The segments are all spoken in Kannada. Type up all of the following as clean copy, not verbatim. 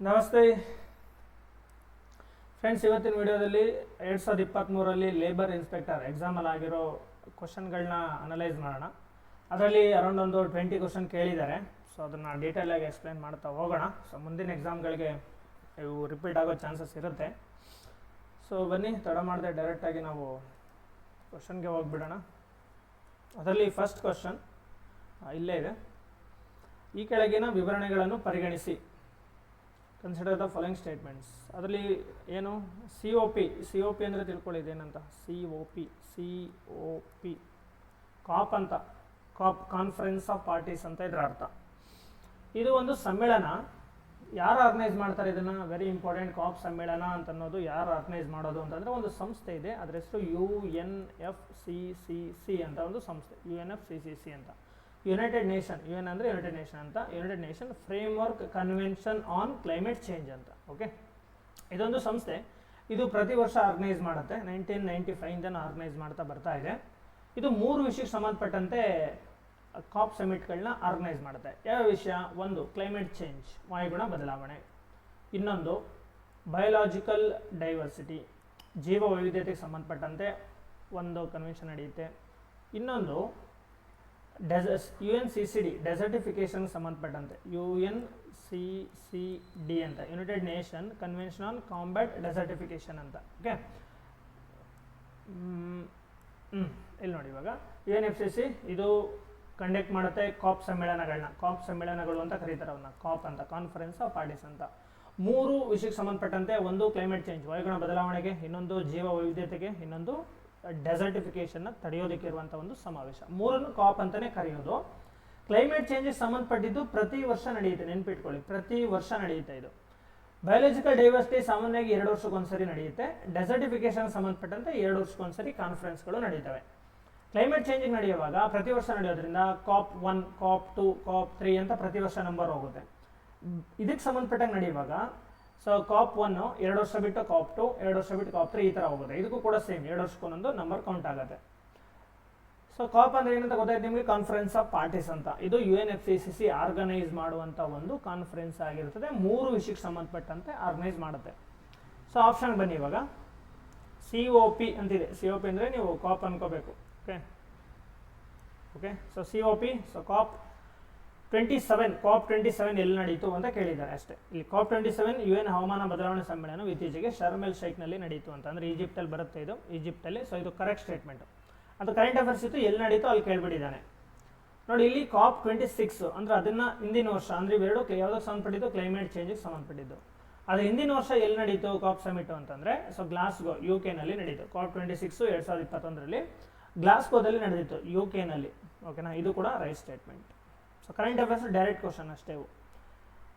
ನಮಸ್ತೆ ಫ್ರೆಂಡ್ಸ್, ಇವತ್ತಿನ ವಿಡಿಯೋದಲ್ಲಿ 2023ರಲ್ಲಿ ಲೇಬರ್ ಇನ್ಸ್ಪೆಕ್ಟರ್ ಎಕ್ಸಾಮಲ್ಲಿ ಆಗಿರೋ ಕ್ವಶನ್ಗಳನ್ನ ಅನಲೈಸ್ ಮಾಡೋಣ. ಅದರಲ್ಲಿ ಅರೌಂಡ್ ಒಂದು 20 ಕ್ವಶನ್ ಕೇಳಿದ್ದಾರೆ. ಸೊ ಅದನ್ನು ಡೀಟೇಲಾಗಿ ಎಕ್ಸ್ಪ್ಲೈನ್ ಮಾಡ್ತಾ ಹೋಗೋಣ. ಸೊ ಮುಂದಿನ ಎಕ್ಸಾಮ್ಗಳಿಗೆ ಇವು ರಿಪೀಟ್ ಆಗೋ ಚಾನ್ಸಸ್ ಇರುತ್ತೆ. ಸೊ ಬನ್ನಿ, ತಡ ಮಾಡದೆ ಡೈರೆಕ್ಟಾಗಿ ನಾವು ಕ್ವಶನ್ಗೆ ಹೋಗ್ಬಿಡೋಣ. ಅದರಲ್ಲಿ ಫಸ್ಟ್ ಕ್ವಶನ್ ಇಲ್ಲೇ ಇದೆ. ಈ ಕೆಳಗಿನ ವಿವರಣೆಗಳನ್ನು ಪರಿಗಣಿಸಿ. Consider the following statements. ಅದರಲ್ಲಿ ಏನು ಸಿ ಒ ಪಿ ಅಂದರೆ ತಿಳ್ಕೊಳ್ಳಿ ಇದೇನಂತ. ಸಿ ಒ ಪಿ ಕಾಪ್ ಅಂತ, ಕಾನ್ಫರೆನ್ಸ್ ಆಫ್ ಪಾರ್ಟೀಸ್ ಅಂತ ಇದರ ಅರ್ಥ. ಇದು ಒಂದು ಸಮ್ಮೇಳನ. ಯಾರು ಆರ್ಗನೈಸ್ ಮಾಡ್ತಾರೆ ಇದನ್ನು? Very important. ಕಾಪ್ ಸಮ್ಮೇಳನ ಅಂತ ಅನ್ನೋದು ಯಾರು ಆರ್ಗನೈಸ್ ಮಾಡೋದು ಅಂತಂದರೆ ಒಂದು ಸಂಸ್ಥೆ ಇದೆ. ಅದರ ಹೆಸರು UNFCCC ಅಂತ ಒಂದು ಸಂಸ್ಥೆ. UNFCCC ಅಂತ, ಯುನೈಟೆಡ್ ನೇಷನ್. UN ಅಂದರೆ ಯುನೈಟೆಡ್ ನೇಷನ್ ಅಂತ. United nation framework convention on climate change ಅಂತ. ಓಕೆ, ಇದೊಂದು ಸಂಸ್ಥೆ. ಇದು ಪ್ರತಿ ವರ್ಷ ಆರ್ಗನೈಸ್ ಮಾಡುತ್ತೆ. 1995 ಆರ್ಗನೈಸ್ ಮಾಡ್ತಾ ಬರ್ತಾ ಇದೆ. ಇದು 3 ವಿಷಯಕ್ಕೆ ಸಂಬಂಧಪಟ್ಟಂತೆ ಕಾಪ್ ಸಮಿಟ್ಗಳನ್ನ ಆರ್ಗನೈಸ್ ಮಾಡುತ್ತೆ. ಯಾವ ವಿಷಯ? ಒಂದು, ಕ್ಲೈಮೇಟ್ ಚೇಂಜ್, ವಾಯುಗುಣ ಬದಲಾವಣೆ. ಇನ್ನೊಂದು, ಬಯೋಲಾಜಿಕಲ್ ಡೈವರ್ಸಿಟಿ, ಜೀವ ವೈವಿಧ್ಯತೆಗೆ ಸಂಬಂಧಪಟ್ಟಂತೆ ಒಂದು ಕನ್ವೆನ್ಷನ್ ನಡೆಯುತ್ತೆ. ಇನ್ನೊಂದು UNCCD, ಡೆಸರ್ಟಿಫಿಕೇಶನ್ ಸಂಬಂಧಪಟ್ಟಂತೆ. UNCCD ಅಂತ, United nation convention on combat desertification ಅಂತ. ಓಕೆ, ಇಲ್ಲಿ ನೋಡಿ, ಇವಾಗ UNFCCC ಇದು ಕಂಡಕ್ಟ್ ಮಾಡುತ್ತೆ ಕಾಪ್ ಸಮ್ಮೇಳನಗಳನ್ನ. ಕಾಪ್ ಸಮ್ಮೇಳನಗಳು ಅಂತ ಕರೀತಾರೆ ಅವನ್ನ, ಕಾಪ್ ಅಂತ, ಕಾನ್ಫರೆನ್ಸ್ ಆಫ್ ಪಾರ್ಟೀಸ್ ಅಂತ. 3 ವಿಷಯಕ್ಕೆ ಸಂಬಂಧಪಟ್ಟಂತೆ. ಒಂದು ಕ್ಲೈಮೇಟ್ ಚೇಂಜ್, ವಾಯುಗುಣ ಬದಲಾವಣೆಗೆ. ಇನ್ನೊಂದು ಜೀವ ವೈವಿಧ್ಯತೆಗೆ. ಇನ್ನೊಂದು ಡೆಸರ್ಟಿಫಿಕೇಶನ್ನ ತಡೆಯೋದಕ್ಕೆ ಇರುವಂಥ ಒಂದು ಸಮಾವೇಶ. 3 ಕಾಪ್ ಅಂತಲೇ ಕರೆಯೋದು. ಕ್ಲೈಮೇಟ್ ಚೇಂಜಿಗೆ ಸಂಬಂಧಪಟ್ಟಿದ್ದು ಪ್ರತಿ ವರ್ಷ ನಡೆಯುತ್ತೆ, ನೆನ್ಪಿಟ್ಕೊಳ್ಳಿ, ಪ್ರತಿ ವರ್ಷ ನಡೆಯುತ್ತೆ ಇದು. ಬಯೋಲಾಜಿಕಲ್ ಡೈವರ್ಸಿಟಿ ಸಾಮಾನ್ಯವಾಗಿ 2 ವರ್ಷಕ್ಕೊಂದ್ಸರಿ ನಡೆಯುತ್ತೆ. ಡೆಸರ್ಟಿಫಿಕೇಶನ್ ಸಂಬಂಧಪಟ್ಟಂತೆ 2 ವರ್ಷಕ್ಕೊಂದ್ಸರಿ ಕಾನ್ಫರೆನ್ಸ್ಗಳು ನಡೀತವೆ. ಕ್ಲೈಮೇಟ್ ಚೇಂಜಿಗೆ ನಡೆಯುವಾಗ ಪ್ರತಿ ವರ್ಷ ನಡೆಯೋದ್ರಿಂದ ಕಾಪ್ 1, ಕಾಪ್ 2, ಕಾಪ್ 3 ಅಂತ ಪ್ರತಿ ವರ್ಷ ನಂಬರ್ ಹೋಗುತ್ತೆ. ಇದಕ್ಕೆ ಸಂಬಂಧಪಟ್ಟಂಗೆ ನಡೆಯುವಾಗ ಸೊ ಕಾಪ್ 1 2 ವರ್ಷ ಬಿಟ್ಟು ಕಾಪ್ 2, 2 ವರ್ಷ ಬಿಟ್ಟು ಕಾಪ್ 3 ಈ ಥರ ಹೋಗುತ್ತೆ. ಇದಕ್ಕೂ ಕೂಡ ಸೇಮ್ 2 ವರ್ಷಕ್ಕೊಂದೊಂದು ನಂಬರ್ ಕೌಂಟ್ ಆಗುತ್ತೆ. ಸೊ ಕಾಪ್ ಅಂದರೆ ಏನಂತ ಗೊತ್ತಾಯ್ತು ನಿಮಗೆ? ಕಾನ್ಫರೆನ್ಸ್ ಆಫ್ ಪಾರ್ಟೀಸ್ ಅಂತ. ಇದು UNFCCC ಆರ್ಗನೈಸ್ ಮಾಡುವಂಥ ಒಂದು ಕಾನ್ಫರೆನ್ಸ್ ಆಗಿರ್ತದೆ. 3 ವಿಷಯಕ್ಕೆ ಸಂಬಂಧಪಟ್ಟಂತೆ ಆರ್ಗನೈಸ್ ಮಾಡುತ್ತೆ. ಸೊ ಆಪ್ಷನ್ ಬನ್ನಿ. ಇವಾಗ COP ಅಂತಿದೆ. COP ಅಂದರೆ ನೀವು ಕಾಪ್ ಅನ್ಕೋಬೇಕು. ಓಕೆ, ಸೊ COP, ಸೊ ಕಾಪ್ 27, ಕಾಪ್ 27 ಎಲ್ಲಿ ನಡೀತು ಅಂತ ಕೇಳಿದ್ದಾರೆ ಅಷ್ಟೇ. ಇಲ್ಲಿ ಕಾಪ್ 27 UN ಹವಾಮಾನ ಬದಲಾವಣೆ ಸಮ್ಮೇಳನ ಇತ್ತೀಚೆಗೆ ಶರ್ಮ್ ಎಲ್ ಶೈಖ್ನಲ್ಲಿ ನಡೀತು ಅಂತ. ಅಂದರೆ ಈಜಿಪ್ಟಲ್ಲಿ ಬರುತ್ತೆ ಇದು, ಈಜಿಪ್ಟಲ್ಲಿ. ಸೊ ಇದು ಕರೆಕ್ಟ್ ಸ್ಟೇಟ್ಮೆಂಟ್. ಅದು ಕರೆಂಟ್ ಅಫೇರ್ಸ್ ಇತ್ತು, ಎಲ್ಲಿ ನಡೀತು ಅಲ್ಲಿ ಕೇಳಿಬಿಟ್ಟಿದ್ದಾನೆ ನೋಡಿ. ಇಲ್ಲಿ ಕಾಪ್ 26 ಅಂದರೆ ಅದನ್ನು ಹಿಂದಿನ ವರ್ಷ, ಅಂದರೆ ಇವೆರಡು ಯಾವುದಕ್ಕೆ ಸಂಬಂಧಪಟ್ಟಿದ್ದು? ಕ್ಲೈಮೇಟ್ ಚೇಂಜಿಗೆ ಸಂಬಂಧಪಟ್ಟಿದ್ದು. ಅದು ಹಿಂದಿನ ವರ್ಷ ಎಲ್ಲಿ ನಡೀತು ಕಾಪ್ ಸಮಿಟ್ ಅಂತಂದರೆ ಸೊ ಗ್ಲಾಸ್ಗೋ, UK-ನಲ್ಲಿ ನಡೀತು. ಕಾಪ್ 26 2021ರಲ್ಲಿ ಗ್ಲಾಸ್ಗೋದಲ್ಲಿ ನಡೆದಿತ್ತು, UK-ನಲ್ಲಿ. ಓಕೆನಾ, ಇದು ಕೂಡ right statement. So current affairs direct question ಅಷ್ಟೇ ಇವು.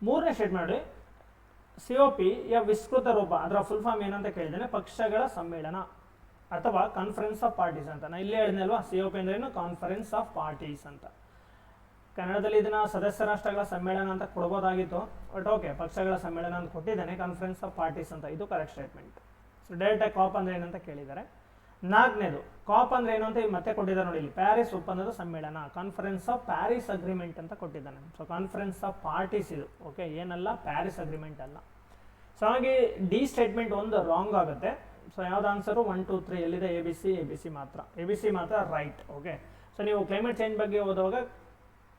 3ನೇ ಸ್ಟೇಟ್ಮೆಂಟ್ ನೋಡಿ, COP ಯ ವಿಸ್ತೃತ ರೂಪ, ಅದರ ಫುಲ್ ಫಾರ್ಮ್ ಏನಂತ ಕೇಳಿದ್ದೇನೆ? ಪಕ್ಷಗಳ ಸಮ್ಮೇಳನ ಅಥವಾ ಕಾನ್ಫರೆನ್ಸ್ ಆಫ್ ಪಾರ್ಟೀಸ್ ಅಂತ. ನಾನು ಇಲ್ಲೇ ಹೇಳಿದ್ನಲ್ವಾ, COP ಅಂದ್ರೇನು? ಕಾನ್ಫರೆನ್ಸ್ ಆಫ್ ಪಾರ್ಟೀಸ್ ಅಂತ. ಕನ್ನಡದಲ್ಲಿ ಇದನ್ನು ಸದಸ್ಯ ರಾಷ್ಟ್ರಗಳ ಸಮ್ಮೇಳನ ಅಂತ ಕೊಡ್ಬೋದಾಗಿತ್ತು, ಬಟ್ ಓಕೆ, ಪಕ್ಷಗಳ ಸಮ್ಮೇಳನ ಅಂತ ಕೊಟ್ಟಿದ್ದಾನೆ, ಕಾನ್ಫರೆನ್ಸ್ ಆಫ್ ಪಾರ್ಟೀಸ್ ಅಂತ. ಇದು ಕರೆಕ್ಟ್ ಸ್ಟೇಟ್ಮೆಂಟ್. ಸೊ ಡೈರೆಕ್ಟಾಗಿ ಕಾಪ್ ಅಂದರೆ ಏನಂತ ಕೇಳಿದ್ದಾರೆ. 4ನೇದು, ಕಾಪ್ ಅಂದರೆ ಏನು ಅಂತ ಮತ್ತೆ ಕೊಟ್ಟಿದ್ದಾರೆ ನೋಡಿ ಇಲ್ಲಿ. ಪ್ಯಾರಿಸ್ ಒಪ್ಪಂದದ ಸಮ್ಮೇಳನ, ಕಾನ್ಫರೆನ್ಸ್ ಆಫ್ ಪ್ಯಾರಿಸ್ ಅಗ್ರಿಮೆಂಟ್ ಅಂತ ಕೊಟ್ಟಿದ್ದಾನೆ. ಸೊ ಕಾನ್ಫರೆನ್ಸ್ ಆಫ್ ಪಾರ್ಟೀಸ್ ಇದು. ಓಕೆ, ಏನಲ್ಲ, ಪ್ಯಾರಿಸ್ ಅಗ್ರಿಮೆಂಟ್ ಅಲ್ಲ. ಸೊ ಹಾಗೆ ಡಿ ಸ್ಟೇಟ್ಮೆಂಟ್ ಒಂದು ರಾಂಗ್ ಆಗುತ್ತೆ. ಸೊ ಯಾವ್ದು ಆನ್ಸರು? 1, 2, 3 ಎಲ್ಲಿದೆ? ABC ಮಾತ್ರ. ABC ಮಾತ್ರ ರೈಟ್. ಓಕೆ, ಸೊ ನೀವು ಕ್ಲೈಮೇಟ್ ಚೇಂಜ್ ಬಗ್ಗೆ ಓದುವಾಗ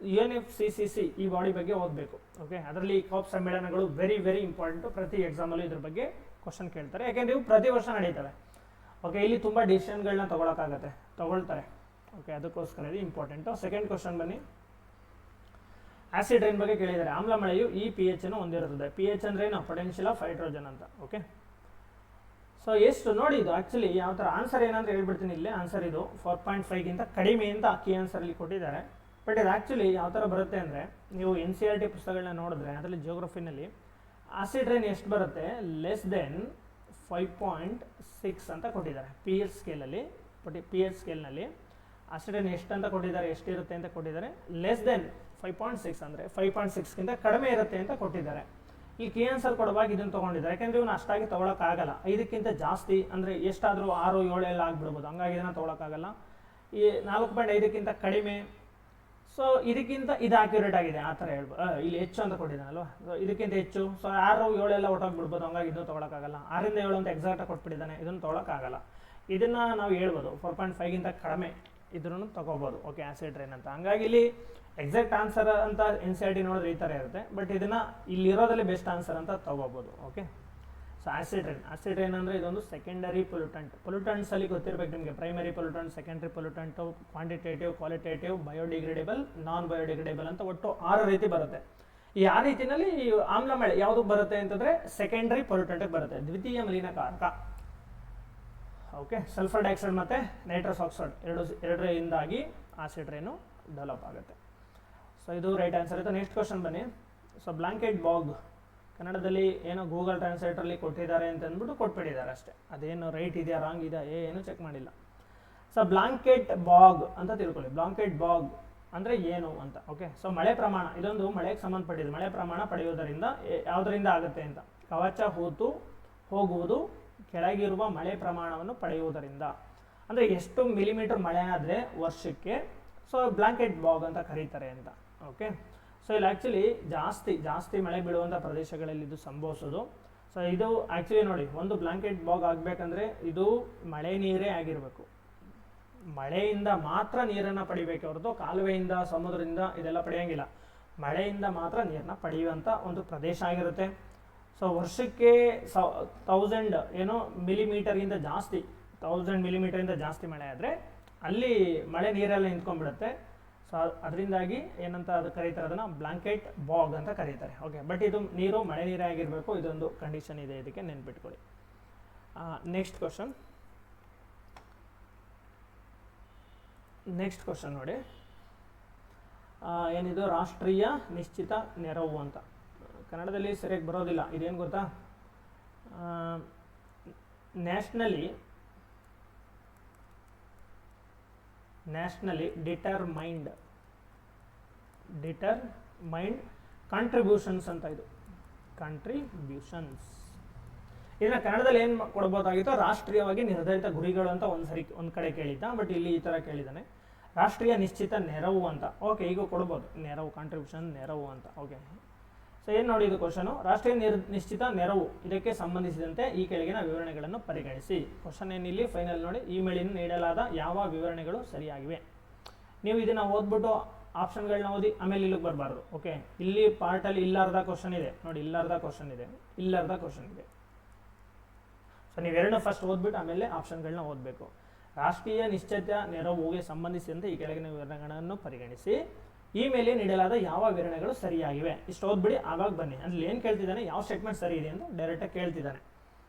UNFCCC ಈ ಬಾಡಿ ಬಗ್ಗೆ ಓದಬೇಕು. ಓಕೆ, ಅದರಲ್ಲಿ ಕಾಪ್ ಸಮ್ಮೇಳನಗಳು ವೆರಿ ವೆರಿ ಇಂಪಾರ್ಟೆಂಟು. ಪ್ರತಿ ಎಕ್ಸಾಮಲ್ಲೂ ಇದ್ರ ಬಗ್ಗೆ ಕ್ವಶನ್ ಕೇಳ್ತಾರೆ, ಯಾಕೆಂದರೆ ಇವು ಪ್ರತಿ ವರ್ಷ ನಡೀತವೆ. ಓಕೆ, ಇಲ್ಲಿ ತುಂಬ ಡಿಸಿಷನ್ಗಳನ್ನ ತಗೊಳ್ತಾರೆ. ಓಕೆ, ಅದಕ್ಕೋಸ್ಕರ ಇದು ಇಂಪಾರ್ಟೆಂಟು. ಸೆಕೆಂಡ್ ಕ್ವಶನ್ ಬನ್ನಿ. ಆಸಿಡ್ ರೈನ್ ಬಗ್ಗೆ ಕೇಳಿದ್ದಾರೆ. ಆಮ್ಲ ಮಳೆಯು ಈ pH ಅನ್ನು ಹೊಂದಿರುತ್ತದೆ. pH ಅಂದರೆ ಏನು? ಪೊಟೆನ್ಷಿಯಲ್ ಆಫ್ ಹೈಡ್ರೋಜನ್ ಅಂತ. ಓಕೆ, ಸೊ ಎಷ್ಟು ನೋಡಿ, ಇದು ಆ್ಯಕ್ಚುಲಿ ಯಾವ ಥರ ಆನ್ಸರ್ ಏನಂತ ಹೇಳ್ಬಿಡ್ತೀನಿ. ಇಲ್ಲಿ ಆನ್ಸರ್ ಇದು 4.5ಗಿಂತ ಕಡಿಮೆ ಅಂತ ಕೀ ಆನ್ಸರಲ್ಲಿ ಕೊಟ್ಟಿದ್ದಾರೆ. ಬಟ್ ಇದು ಆ್ಯಕ್ಚುಲಿ ಯಾವ ಥರ ಬರುತ್ತೆ ಅಂದರೆ, ನೀವು NCERT ಪುಸ್ತಕಗಳನ್ನ ನೋಡಿದ್ರೆ ಅದರಲ್ಲಿ ಜಿಯೋಗ್ರಫಿನಲ್ಲಿ ಆಸಿಡ್ ರೈನ್ ಎಷ್ಟು ಬರುತ್ತೆ? ಲೆಸ್ ದೆನ್ 5.6 ಅಂತ ಕೊಟ್ಟಿದ್ದಾರೆ. pH ಸ್ಕೇಲಲ್ಲಿ. pH ಸ್ಕೇಲ್ನಲ್ಲಿ ಆಸಿಡ್ ರೈನ್ ಎಷ್ಟು ಅಂತ ಕೊಟ್ಟಿದ್ದಾರೆ, ಎಷ್ಟಿರುತ್ತೆ ಅಂತ ಕೊಟ್ಟಿದ್ದಾರೆ. ಲೆಸ್ ದೆನ್ 5.6 ಅಂದರೆ 5.6ಗಿಂತ ಕಡಿಮೆ ಇರುತ್ತೆ ಅಂತ ಕೊಟ್ಟಿದ್ದಾರೆ. ಈ ಕೀ ಆನ್ಸರ್ ಕೊಡುವಾಗ ಇದನ್ನು ತೊಗೊಂಡಿದ್ದಾರೆ, ಯಾಕೆಂದರೆ ಇವನು ಅಷ್ಟಾಗಿ ತೊಗೊಳಕ್ಕಾಗಲ್ಲ. 5ಕ್ಕಿಂತ ಜಾಸ್ತಿ ಅಂದರೆ ಎಷ್ಟಾದರೂ 6, 7 ಎಲ್ಲ ಆಗಿಬಿಡ್ಬೋದು. ಹಂಗಾಗಿ ಇದನ್ನು ತೊಗೊಳಕ್ಕಾಗಲ್ಲ. ಈ 4.5ಕ್ಕಿಂತ ಕಡಿಮೆ, ಸೊ ಇದಕ್ಕಿಂತ ಇದು ಅಕ್ಯುರೇಟ್ ಆಗಿದೆ ಆ ಥರ ಹೇಳ್ಬೋದು. ಇಲ್ಲಿ ಹೆಚ್ಚು ಅಂತ ಕೊಟ್ಟಿದ್ದಾನಲ್ವ, ಸೊ ಇದಕ್ಕಿಂತ ಹೆಚ್ಚು. ಸೊ 6, 7 ಎಲ್ಲ ಬಿಡ್ಬೋದು, ಹಂಗಾಗಿ ಇದನ್ನು ತೊಗೊಳಕ್ಕಾಗಲ್ಲ. 6ರಿಂದ 7 ಅಂತ ಎಕ್ಸಾಕ್ಟಾಗಿ ಕೊಟ್ಬಿಟ್ಟಿದ್ದಾನೆ, ಇದನ್ನು ತೊಗೊಳಕ್ಕಾಗಲ್ಲ. ಇದನ್ನು ನಾವು ಹೇಳ್ಬೋದು 4.5ಗಿಂತ ಕಡಿಮೆ ಇದನ್ನು ತೊಗೋಬೋದು. ಓಕೆ, ಆಸಿಡ್ ರೈನ್ ಅಂತ. ಹಂಗಾಗಿ ಇಲ್ಲಿ ಎಕ್ಸಾಕ್ಟ್ ಆನ್ಸರ್ ಅಂತ NCERT ನೋಡಿದ್ರೆ ಈ ಥರ ಇರುತ್ತೆ, ಬಟ್ ಇದನ್ನು ಇಲ್ಲಿರೋದಲ್ಲಿ ಬೆಸ್ಟ್ ಆನ್ಸರ್ ಅಂತ ತೊಗೋಬೋದು. ಓಕೆ, ಸೊ ಆಸಿಡ್ ರೈನ್ ಅಂದರೆ ಇದೊಂದು ಸೆಕೆಂಡರಿ ಪೊಲ್ಯೂಟೆಂಟ್ಸಲ್ಲಿ ಗೊತ್ತಿರಬೇಕು ನಿಮಗೆ. Primary pollutant, secondary pollutant, quantitative, qualitative, biodegradable, non biodegradable ಅಂತ ಒಟ್ಟು 6 ರೀತಿ ಬರುತ್ತೆ. ಈ 6 ರೀತಿಯಲ್ಲಿ ಆಮ್ಲ ಮಳೆ ಯಾವುದಕ್ಕೆ ಬರುತ್ತೆ ಅಂತಂದರೆ ಸೆಕೆಂಡರಿ ಪೊಲ್ಯೂಟೆಂಟ್ಗೆ ಬರುತ್ತೆ, ದ್ವಿತೀಯ ಮಲಿನಕಾರಕ. ಓಕೆ, ಸಲ್ಫರ್ ಡೈಆಕ್ಸೈಡ್ ಮತ್ತು ನೈಟ್ರಸ್ ಆಕ್ಸೈಡ್ ಎರಡರಿಂದಾಗಿ ಆಸಿಡ್ ರೈನು ಡೆವಲಪ್ ಆಗುತ್ತೆ. ಸೊ ಇದು ರೈಟ್ ಆನ್ಸರ್ ಇತ್ತು. ನೆಕ್ಸ್ಟ್ ಕ್ವಶನ್ ಬನ್ನಿ. ಸೊ ಬ್ಲಾಂಕೆಟ್ ಬಾಗ್ ಕನ್ನಡದಲ್ಲಿ ಏನೋ ಗೂಗಲ್ ಟ್ರಾನ್ಸ್ಲೇಟರಲ್ಲಿ ಕೊಟ್ಟಿದ್ದಾರೆ ಅಂತ ಅಂದ್ಬಿಟ್ಟು ಕೊಟ್ಬಿಟ್ಟಿದ್ದಾರೆ ಅಷ್ಟೇ. ಅದೇನು ರೈಟ್ ಇದೆಯಾ ರಾಂಗ್ ಇದೆಯಾ ಏನು ಚೆಕ್ ಮಾಡಿಲ್ಲ. ಸೊ ಬ್ಲಾಂಕೆಟ್ ಬಾಗ್ ಅಂತ ತಿಳ್ಕೊಳ್ಳಿ. ಬ್ಲಾಂಕೆಟ್ ಬಾಗ್ ಅಂದರೆ ಏನು ಅಂತ. ಓಕೆ, ಸೊ ಮಳೆ ಪ್ರಮಾಣ, ಇದೊಂದು ಮಳೆಗೆ ಸಂಬಂಧಪಟ್ಟಿದೆ. ಮಳೆ ಪ್ರಮಾಣ ಪಡೆಯುವುದರಿಂದ ಯಾವುದರಿಂದ ಆಗುತ್ತೆ ಅಂತ. ಕವಚ ಹೂತು ಹೋಗುವುದು ಕೆಳಗಿರುವ ಮಳೆ ಪ್ರಮಾಣವನ್ನು ಪಡೆಯುವುದರಿಂದ, ಅಂದರೆ ಎಷ್ಟು ಮಿಲಿಮೀಟರ್ ಮಳೆ ಆದರೆ ವರ್ಷಕ್ಕೆ, ಸೊ ಬ್ಲಾಂಕೆಟ್ ಬಾಗ್ ಅಂತ ಕರೀತಾರೆ ಅಂತ. ಓಕೆ, ಸೊ ಇಲ್ಲಿ ಆ್ಯಕ್ಚುಲಿ ಜಾಸ್ತಿ ಮಳೆ ಬೀಳುವಂಥ ಪ್ರದೇಶಗಳಲ್ಲಿ ಇದು ಸಂಭವಿಸೋದು. ಸೊ ಇದು ಆ್ಯಕ್ಚುಲಿ ನೋಡಿ, ಒಂದು ಬ್ಲಾಂಕೆಟ್ ಬಾಗ್ ಆಗಬೇಕಂದ್ರೆ ಇದು ಮಳೆ ನೀರೇ ಆಗಿರಬೇಕು. ಮಳೆಯಿಂದ ಮಾತ್ರ ನೀರನ್ನು ಪಡಿಬೇಕು ಹೊರತು ಕಾಲುವೆಯಿಂದ, ಸಮುದ್ರದಿಂದ ಇದೆಲ್ಲ ಪಡೆಯೋಂಗಿಲ್ಲ. ಮಳೆಯಿಂದ ಮಾತ್ರ ನೀರನ್ನ ಪಡೆಯುವಂಥ ಒಂದು ಪ್ರದೇಶ ಆಗಿರುತ್ತೆ. ಸೊ ವರ್ಷಕ್ಕೆ 1000 ಏನೋ ಮಿಲಿಮೀಟರ್ಗಿಂತ ಜಾಸ್ತಿ, 1000 ಮಿಲಿಮೀಟರಿಂದ ಜಾಸ್ತಿ ಮಳೆ ಆದರೆ ಅಲ್ಲಿ ಮಳೆ ನೀರೆಲ್ಲ ನಿಂತ್ಕೊಂಡ್ಬಿಡುತ್ತೆ. ಸೊ ಅದರಿಂದಾಗಿ ಏನಂತ ಅದು ಕರೀತಾರೆ, ಅದನ್ನು ಬ್ಲಾಂಕೆಟ್ ಬಾಗ್ ಅಂತ ಕರೀತಾರೆ. ಓಕೆ, ಬಟ್ ಇದು ನೀರು ಮಳೆ ನೀರೇ ಆಗಿರಬೇಕು, ಇದೊಂದು ಕಂಡೀಷನ್ ಇದೆ, ಇದಕ್ಕೆ ನೆನ್ಪಿಟ್ಕೊಳ್ಳಿ. ನೆಕ್ಸ್ಟ್ ಕ್ವಶನ್ ನೋಡಿ. ಏನಿದು ರಾಷ್ಟ್ರೀಯ ನಿಶ್ಚಿತ ನೆರವು ಅಂತ ಕನ್ನಡದಲ್ಲಿ ಸರಿಯಾಗಿ ಬರೋದಿಲ್ಲ. ಇದೇನು ಗೊತ್ತಾ, ನ್ಯಾಷನಲಿ ಡಿಟರ್ಮೈನ್ಡ್ ಕಾಂಟ್ರಿಬ್ಯೂಷನ್ಸ್ ಅಂತ. ಇದು ಕಾಂಟ್ರಿಬ್ಯೂಷನ್ಸ್, ಇದನ್ನ ಕನ್ನಡದಲ್ಲಿ ಏನು ಕೊಡ್ಬೋದಾಗಿತ್ತು, ರಾಷ್ಟ್ರೀಯವಾಗಿ ನಿರ್ಧರಿತ ಗುರಿಗಳು ಅಂತ ಒಂದು ಕಡೆ ಕೇಳಿದ್ದ, ಬಟ್ ಇಲ್ಲಿ ಈ ಥರ ಕೇಳಿದ್ದಾನೆ ರಾಷ್ಟ್ರೀಯ ನಿಶ್ಚಿತ ನೆರವು ಅಂತ. ಓಕೆ, ಈಗ ಕೊಡ್ಬೋದು ನೆರವು, ಕಾಂಟ್ರಿಬ್ಯೂಷನ್ ನೆರವು ಅಂತ. ಓಕೆ, ಸೊ ಏನು ನೋಡಿ ಇದು ಕ್ವಶನು, ರಾಷ್ಟ್ರೀಯ ನಿಶ್ಚಿತ ನೆರವು ಇದಕ್ಕೆ ಸಂಬಂಧಿಸಿದಂತೆ ಈ ಕೆಳಗಿನ ವಿವರಣೆಗಳನ್ನು ಪರಿಗಣಿಸಿ. ಕ್ವಶನ್ ಏನಿಲ್ಲಿ ಫೈನಲ್ ನೋಡಿ, ಈ ಮೇಲಿನ ನೀಡಲಾದ ಯಾವ ವಿವರಣೆಗಳು ಸರಿಯಾಗಿವೆ. ನೀವು ಇದನ್ನು ಓದ್ಬಿಟ್ಟು ಆಪ್ಷನ್ಗಳನ್ನ ಓದಿ ಆಮೇಲೆ ಇಲ್ಲಿಗೆ ಬರಬಾರ್ದು. ಓಕೆ, ಇಲ್ಲಿ ಪಾರ್ಟಲ್ಲಿ ಇಲ್ಲಾರ್ದ ಕ್ವಶನ್ ಇದೆ ನೋಡಿ, ಇಲ್ಲಾರ್ದ ಕ್ವಶನ್ ಇದೆ. ಸೊ ನೀವೆರಡನ್ನೂ ಫಸ್ಟ್ ಓದ್ಬಿಟ್ಟು ಆಮೇಲೆ ಆಪ್ಷನ್ಗಳನ್ನ ಓದಬೇಕು. ರಾಷ್ಟ್ರೀಯ ನಿಶ್ಚಿತ ನೆರವುಗೆ ಸಂಬಂಧಿಸಿದಂತೆ ಈ ಕೆಳಗಿನ ವಿವರಣೆಗಳನ್ನು ಪರಿಗಣಿಸಿ, ಈ ಮೇಲೆ ನೀಡಲಾದ ಯಾವ ವಿವರಣೆಗಳು ಸರಿಯಾಗಿವೆ. ಇಷ್ಟು ಓದ್ಬಿಡಿ, ಆವಾಗ ಬನ್ನಿ. ಅಲ್ಲಿ ಏನು ಕೇಳ್ತಿದ್ದಾನೆ, ಯಾವ ಸ್ಟೇಟ್ಮೆಂಟ್ ಸರಿ ಇದೆ ಅಂತ ಡೈರೆಕ್ಟಾಗಿ ಕೇಳ್ತಿದ್ದಾನೆ.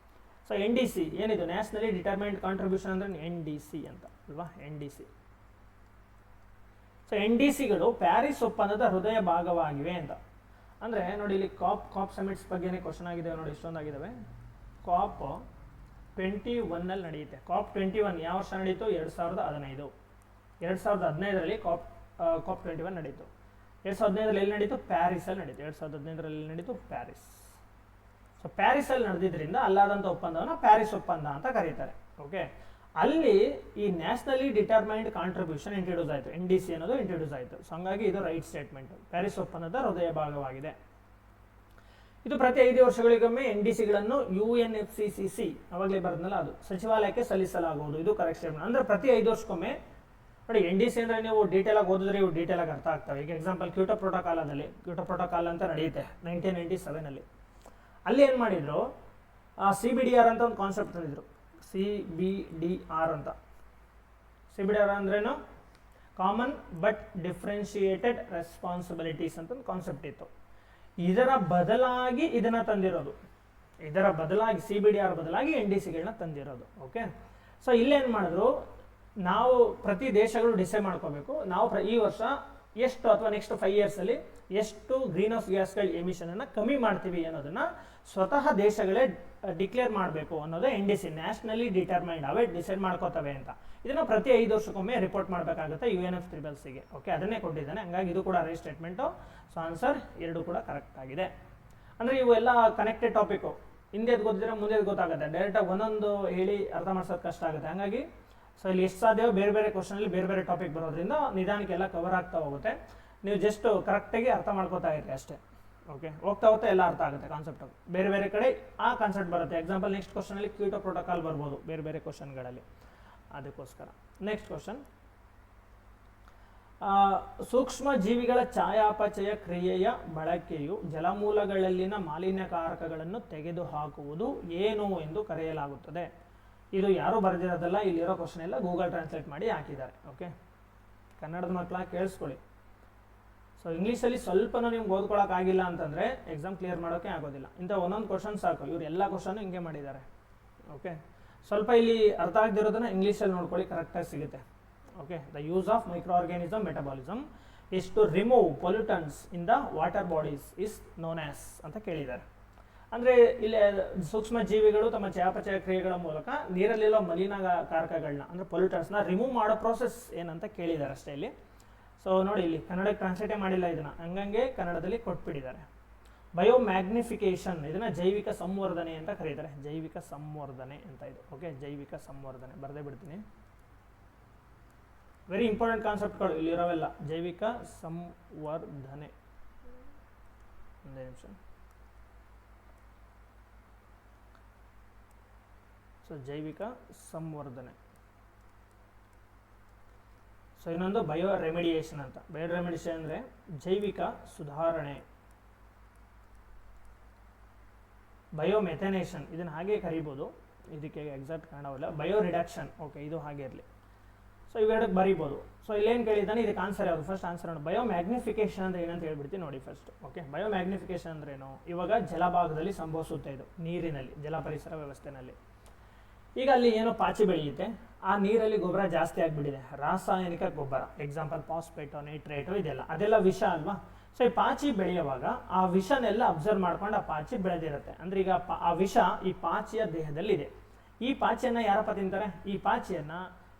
ಸೊ NDC ಏನಿದು, ನ್ಯಾಷನಲಿ ಡಿಟರ್ಮೈನ್ಡ್ ಕಾಂಟ್ರಿಬ್ಯೂಷನ್ ಅಂದರೆ NDC ಅಂತ ಅಲ್ವಾ, NDC. ಸೊ NDCಗಳು ಪ್ಯಾರಿಸ್ ಒಪ್ಪಂದದ ಹೃದಯ ಭಾಗವಾಗಿವೆ ಅಂತ. ಅಂದರೆ ನೋಡಿ, ಇಲ್ಲಿ ಕಾಪ್ ಸಮಿಟ್ಸ್ ಬಗ್ಗೆನೇ ಕ್ವಶನ್ ಆಗಿದ್ದಾವೆ ನೋಡಿ, ಇಷ್ಟೊಂದಾಗಿದ್ದಾವೆ. COP 21 ನಡೆಯುತ್ತೆ. COP 21 ಯಾವ ವರ್ಷ ನಡೀತು, 2015. 2015ರಲ್ಲಿ COP 21 ನಡೀತು. 2015ರಲ್ಲಿ ಎಲ್ಲಿ ನಡೀತು, ಪ್ಯಾರಿಸಲ್ಲಿ ನಡೀತು. 2015ರಲ್ಲಿ ನಡೀತು ಪ್ಯಾರಿಸ್. ಸೊ ಪ್ಯಾರಿಸಲ್ಲಿ ನಡೆದಿದ್ದರಿಂದ ಅಲ್ಲಾದಂಥ ಒಪ್ಪಂದವನ್ನು ಪ್ಯಾರಿಸ್ ಒಪ್ಪಂದ ಅಂತ ಕರೀತಾರೆ. ಓಕೆ, ಅಲ್ಲಿ ಈ ನ್ಯಾಷನಲಿ ಡಿಟರ್ಮೈನ್ಡ್ ಕಾಂಟ್ರಿಬ್ಯೂಷನ್ ಇಂಟ್ರೊಡ್ಯೂಸ್ ಆಯಿತು, NDC ಅನ್ನೋದು ಇಂಟ್ರೊಡ್ಯೂಸ್ ಆಯಿತು. ಸೊ ಹಂಗಾಗಿ ಇದು ರೈಟ್ ಸ್ಟೇಟ್ಮೆಂಟ್, ಪ್ಯಾರಿಸ್ ಒಪ್ಪಂದದ ಹೃದಯ ಭಾಗವಾಗಿದೆ. ಇದು ಪ್ರತಿ 5 ವರ್ಷಗಳಿಗೊಮ್ಮೆ NDCಗಳನ್ನು UNFCCC ಅವಾಗಲೇ ಬರೋದ್ನಲ್ಲ ಅದು ಸಚಿವಾಲಯಕ್ಕೆ ಸಲ್ಲಿಸಲಾಗುವುದು. ಇದು ಕರೆಕ್ಟ್ ಸ್ಟೇಟ್ಮೆಂಟ್. ಅಂದರೆ ಪ್ರತಿ 5 ವರ್ಷಕ್ಕೊಮ್ಮೆ ನೋಡಿ, NDC ಅಂದರೆ ನೀವು ಡೀಟೇಲಾಗಿ ಓದಿದ್ರೆ ಇವು ಡೀಟೇಲಾಗಿ ಅರ್ಥ ಆಗ್ತವೆ. ಈಗ ಎಕ್ಸಾಂಪಲ್ ಕ್ಯೋಟೋ ಪ್ರೋಟೋಕಾಲ್ ಅಂತ ನಡೆಯುತ್ತೆ 1997ನಲ್ಲಿ. ಅಲ್ಲಿ ಏನು ಮಾಡಿದ್ರು, CBDR ಅಂತ ಒಂದು ಕಾನ್ಸೆಪ್ಟ್ ತಂದಿದ್ರು. CBDR ಅಂತ. CBDR ಅಂದ್ರೇನು, ಕಾಮನ್ ಬಟ್ ಡಿಫ್ರೆನ್ಶಿಯೇಟೆಡ್ ರೆಸ್ಪಾನ್ಸಿಬಿಲಿಟೀಸ್ ಅಂತ ಒಂದು ಕಾನ್ಸೆಪ್ಟ್ ಇತ್ತು. ಇದರ ಬದಲಾಗಿ ಇದನ್ನು ತಂದಿರೋದು, CBDR ಬದಲಾಗಿ NDCಗಳನ್ನ ತಂದಿರೋದು. ಓಕೆ, ಸೊ ಇಲ್ಲೇನು ಮಾಡಿದ್ರು, ನಾವು ಪ್ರತಿ ದೇಶಗಳು ಡಿಸೈಡ್ ಮಾಡ್ಕೋಬೇಕು, ನಾವು ಈ ವರ್ಷ ಎಷ್ಟು ಅಥವಾ ನೆಕ್ಸ್ಟ್ 5 ಇಯರ್ಸಲ್ಲಿ ಎಷ್ಟು ಗ್ರೀನ್ ಹೌಸ್ ಗ್ಯಾಸ್ಗಳ ಎಮಿಷನನ್ನು ಕಮ್ಮಿ ಮಾಡ್ತೀವಿ ಅನ್ನೋದನ್ನು ಸ್ವತಃ ದೇಶಗಳೇ ಡಿಕ್ಲೇರ್ ಮಾಡಬೇಕು ಅನ್ನೋದೇ NDC, ನ್ಯಾಷನಲಿ ಡಿಟರ್ಮೈನ್ಡ್. ಅವೇ ಡಿಸೈಡ್ ಮಾಡ್ಕೋತವೆ ಅಂತ. ಇದನ್ನು ಪ್ರತಿ 5 ವರ್ಷಕ್ಕೊಮ್ಮೆ ರಿಪೋರ್ಟ್ ಮಾಡಬೇಕಾಗುತ್ತೆ UNFCCCಗೆ. ಓಕೆ, ಅದನ್ನೇ ಕೊಟ್ಟಿದ್ದಾನೆ. ಹಂಗಾಗಿ ಇದು ಕೂಡ ರೈಟ್ ಸ್ಟೇಟ್ಮೆಂಟು. ಸೊ ಆನ್ಸರ್ 2 ಕೂಡ ಕರೆಕ್ಟ್ ಆಗಿದೆ. ಅಂದರೆ ಇವು ಎಲ್ಲ ಕನೆಕ್ಟೆಡ್ ಟಾಪಿಕ್ಕು, ಹಿಂದೆ ಗೊತ್ತಿದ್ರೆ ಮುಂದೆ ಗೊತ್ತಾಗುತ್ತೆ. ಡೈರೆಕ್ಟಾಗಿ ಒಂದೊಂದು ಹೇಳಿ ಅರ್ಥ ಮಾಡ್ಸೋದು ಕಷ್ಟ ಆಗುತ್ತೆ. ಹಾಗಾಗಿ ಸೊ ಇಲ್ಲಿ ಎಷ್ಟು ಸಾಧ್ಯವೋ ಬೇರೆ ಬೇರೆ ಕ್ವಶನಲ್ಲಿ ಬೇರೆ ಬೇರೆ ಟಾಪಿಕ್ ಬರೋದ್ರಿಂದ ನಿಧಾನಕ್ಕೆಲ್ಲ ಕವರ್ ಆಗ್ತಾ ಹೋಗುತ್ತೆ. ನೀವು ಜಸ್ಟ್ ಕರೆಕ್ಟಾಗಿ ಅರ್ಥ ಮಾಡ್ಕೋತಾ ಇರಿ ಅಷ್ಟೇ. ಓಕೆ, ಹೋಗ್ತಾ ಹೋಗ್ತಾ ಎಲ್ಲ ಅರ್ಥ ಆಗುತ್ತೆ ಕಾನ್ಸೆಪ್ಟ್. ಬೇರೆ ಬೇರೆ ಕಡೆ ಆ ಕಾನ್ಸೆಪ್ಟ್ ಬರುತ್ತೆ. ಎಕ್ಸಾಂಪಲ್ ನೆಕ್ಸ್ಟ್ ಕ್ವಶನಲ್ಲಿ ಕ್ಯೂಟೋ ಪ್ರೋಟೋಕಾಲ್ ಬರ್ಬೋದು ಬೇರೆ ಬೇರೆ ಕ್ವಶನ್ಗಳಲ್ಲಿ, ಅದಕ್ಕೋಸ್ಕರ. ನೆಕ್ಸ್ಟ್ ಕ್ವಶನ್, ಸೂಕ್ಷ್ಮ ಜೀವಿಗಳ ಚಯಾಪಚಯ ಕ್ರಿಯೆಯ ಬಳಕೆಯು ಜಲಮೂಲಗಳಲ್ಲಿನ ಮಾಲಿನ್ಯಕಾರಕಗಳನ್ನು ತೆಗೆದುಹಾಕುವುದು ಏನು ಎಂದು ಕರೆಯಲಾಗುತ್ತದೆ. ಇದು ಯಾರು ಬರೆದಿರೋದಲ್ಲ, ಇಲ್ಲಿರೋ ಕ್ವಶನ್ ಎಲ್ಲ ಗೂಗಲ್ ಟ್ರಾನ್ಸ್ಲೇಟ್ ಮಾಡಿ ಹಾಕಿದ್ದಾರೆ. ಓಕೆ, ಕನ್ನಡದ ಮಕ್ಕಳ ಕೇಳಿಸ್ಕೊಳ್ಳಿ. ಸೊ ಇಂಗ್ಲೀಷಲ್ಲಿ ಸ್ವಲ್ಪನೂ ನಿಮ್ಗೆ ಓದ್ಕೊಳ್ಳೋಕ್ಕಾಗಿಲ್ಲ ಅಂತಂದರೆ ಎಕ್ಸಾಮ್ ಕ್ಲಿಯರ್ ಮಾಡೋಕ್ಕೆ ಆಗೋದಿಲ್ಲ. ಇಂಥ ಒಂದೊಂದು ಕ್ವಶನ್ ಸಾಕು, ಇವ್ರು ಎಲ್ಲ ಕ್ವಶನು ಹಿಂಗೆ ಮಾಡಿದ್ದಾರೆ. ಓಕೆ, ಸ್ವಲ್ಪ ಇಲ್ಲಿ ಅರ್ಥ ಆಗದಿರೋದನ್ನ ಇಂಗ್ಲೀಷಲ್ಲಿ ನೋಡ್ಕೊಳ್ಳಿ, ಕರೆಕ್ಟಾಗಿ ಸಿಗುತ್ತೆ. Okay, the use of microorganism metabolism is to remove pollutants in the water bodies is known as ಅಂತ ಕೇಳಿದ್ದಾರೆ. ಅಂದರೆ ಇಲ್ಲಿ ಸೂಕ್ಷ್ಮ ಜೀವಿಗಳು ತಮ್ಮ ಚಯಾಪಚಯ ಕ್ರಿಯೆಗಳ ಮೂಲಕ ನೀರಲ್ಲಿರೋ ಮಲಿನಕಾರಕಗಳನ್ನ ಅಂದರೆ ಪೊಲ್ಯೂಟನ್ಸ್ನ ರಿಮೂವ್ ಮಾಡೋ ಪ್ರೋಸೆಸ್ ಏನಂತ ಕೇಳಿದ್ದಾರೆ ಅಷ್ಟೇ ಇಲ್ಲಿ. ಸೊ ನೋಡಿ, ಇಲ್ಲಿ ಕನ್ನಡಕ್ಕೆ ಟ್ರಾನ್ಸ್ಲೇಟೇ ಮಾಡಿಲ್ಲ ಇದನ್ನು, ಹಂಗಂಗೆ ಕನ್ನಡದಲ್ಲಿ ಕೊಟ್ಬಿಟ್ಟಿದ್ದಾರೆ. ಬಯೋಮ್ಯಾಗ್ನಿಫಿಕೇಷನ್, ಇದನ್ನು ಜೈವಿಕ ಸಂವರ್ಧನೆ ಅಂತ ಕರೀತಾರೆ. ಜೈವಿಕ ಸಂವರ್ಧನೆ ಅಂತ ಇದು. ಓಕೆ, ಜೈವಿಕ ಸಂವರ್ಧನೆ ಬರೆದೇ ಬಿಡ್ತೀನಿ. ವೆರಿ ಇಂಪಾರ್ಟೆಂಟ್ ಕಾನ್ಸೆಪ್ಟ್ಗಳು ಇಲ್ಲಿರೋವೆಲ್ಲ. ಜೈವಿಕ ಸಂವರ್ಧನೆ, ಒಂದೇ ನಿಮಿಷ. ಸೊ ಜೈವಿಕ ಸಂವರ್ಧನೆ. ಸೊ ಇನ್ನೊಂದು ಬಯೋ ರೆಮಿಡಿಯೇಷನ್ ಅಂತ. ಬಯೋ ರೆಮಿಡಿಯೇಷನ್ ಅಂದರೆ ಜೈವಿಕ ಸುಧಾರಣೆ. ಬಯೋಮೆಥನೇಷನ್ ಇದನ್ನು ಹಾಗೆ ಕರಿಬೋದು, ಇದಕ್ಕೆ ಎಕ್ಸಾಕ್ಟ್ ಕಾಣೋಲ್ಲ. ಬಯೋ ರಿಡಕ್ಷನ್, ಓಕೆ, ಇದು ಹಾಗೆ ಇರಲಿ. ಸೊ ಇವೆರಡಕ್ಕೆ ಬರೀಬೋದು. ಸೊ ಇಲ್ಲೇನು ಕೇಳಿದ್ದಾನೆ, ಇದಕ್ಕೆ ಆನ್ಸರ್ ಯಾವುದು? ಫಸ್ಟ್ ಆನ್ಸರ್ ನೋಡಿ. ಬಯೋ ಮ್ಯಾಗ್ನಿಫಿಕೇಷನ್ ಅಂದರೆ ಏನಂತ ಹೇಳ್ಬಿಡ್ತೀನಿ ನೋಡಿ ಫಸ್ಟ್. ಓಕೆ, ಬಯೋ ಮ್ಯಾಗ್ನಿಫಿಕೇಷನ್ ಅಂದ್ರೇನು? ಇವಾಗ ಜಲಭಾಗದಲ್ಲಿ ಸಂಭವಿಸುತ್ತೆ ಇದು, ನೀರಿನಲ್ಲಿ, ಜಲ ಪರಿಸರ ವ್ಯವಸ್ಥೆನಲ್ಲಿ. ಈಗ ಅಲ್ಲಿ ಏನೋ ಪಾಚಿ ಬೆಳೆಯುತ್ತೆ, ಆ ನೀರಲ್ಲಿ ಗೊಬ್ಬರ ಜಾಸ್ತಿ ಆಗಿಬಿಟ್ಟಿದೆ, ರಾಸಾಯನಿಕ ಗೊಬ್ಬರ, ಎಕ್ಸಾಂಪಲ್ ಫಾಸ್ಫೇಟೋ, ನೈಟ್ರೇಟೋ, ಇದೆಲ್ಲ ಅದೆಲ್ಲ ವಿಷ ಅಲ್ವಾ. ಸೊ ಈ ಪಾಚಿ ಬೆಳೆಯುವಾಗ ಆ ವಿಷನೆಲ್ಲ ಅಬ್ಸರ್ವ್ ಮಾಡ್ಕೊಂಡು ಆ ಪಾಚಿ ಬೆಳೆದಿರುತ್ತೆ. ಅಂದರೆ ಈಗ ಆ ವಿಷ ಈ ಪಾಚಿಯ ದೇಹದಲ್ಲಿದೆ. ಈ ಪಾಚಿಯನ್ನು ಯಾರಪ್ಪ ತಿಂತಾರೆ? ಈ ಪಾಚಿಯನ್ನು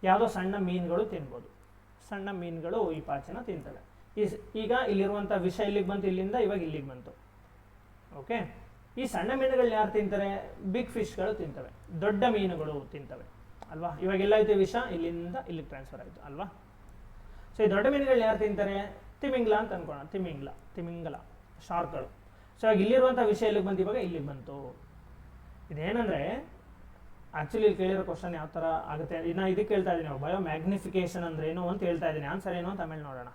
ಯಾವುದೋ ಸಣ್ಣ ಮೀನುಗಳು ತಿನ್ಬೋದು. ಸಣ್ಣ ಮೀನುಗಳು ಈ ಪಾಚಿನ ತಿಂತವೆ. ಈಗ ಇಲ್ಲಿರುವಂಥ ವಿಷ ಇಲ್ಲಿಗೆ ಬಂತು, ಇಲ್ಲಿಂದ ಇವಾಗ ಇಲ್ಲಿಗೆ ಬಂತು. ಓಕೆ, ಈ ಸಣ್ಣ ಮೀನುಗಳು ಯಾರು ತಿಂತಾರೆ? ಬಿಗ್ ಫಿಶ್ಗಳು ತಿಂತವೆ, ದೊಡ್ಡ ಮೀನುಗಳು ತಿಂತವೆ ಅಲ್ವಾ. ಇವಾಗೆಲ್ಲ ಐತೆ ವಿಷ, ಇಲ್ಲಿಂದ ಇಲ್ಲಿಗೆ ಟ್ರಾನ್ಸ್ಫರ್ ಆಯಿತು ಅಲ್ವಾ. ಸೊ ಈ ದೊಡ್ಡ ಮೀನುಗಳು ಯಾರು ತಿಂತಾರೆ? ತಿಮಿಂಗ್ಲ ಅಂತ ಅನ್ಕೋಣ. ತಿಮಿಂಗಲ, ಶಾರ್ಕ್ಗಳು. ಸೊ ಇವಾಗ ಇಲ್ಲಿರುವಂಥ ವಿಷಯ ಇಲ್ಲಿಗೆ ಬಂತು, ಇವಾಗ ಇಲ್ಲಿಗೆ ಬಂತು. ಇದೇನಂದರೆ ಆ್ಯಕ್ಚುಲಿ ಇಲ್ಲಿ ಕೇಳಿರೋ ಕ್ವಶನ್ ಯಾವ ಥರ ಆಗುತ್ತೆ, ಇನ್ನು ಇದಕ್ಕೆ ಕೇಳ್ತಾ ಇದ್ದೀನಿ. ಬಯೋ ಮ್ಯಾಗ್ನಿಫಿಕೇಷನ್ ಅಂದ್ರೆ ಏನು ಅಂತ ಹೇಳ್ತಾ ಇದ್ದೀನಿ. ಆನ್ಸರ್ ಏನು ಅಂತ ಆಮೇಲೆ ನೋಡೋಣ.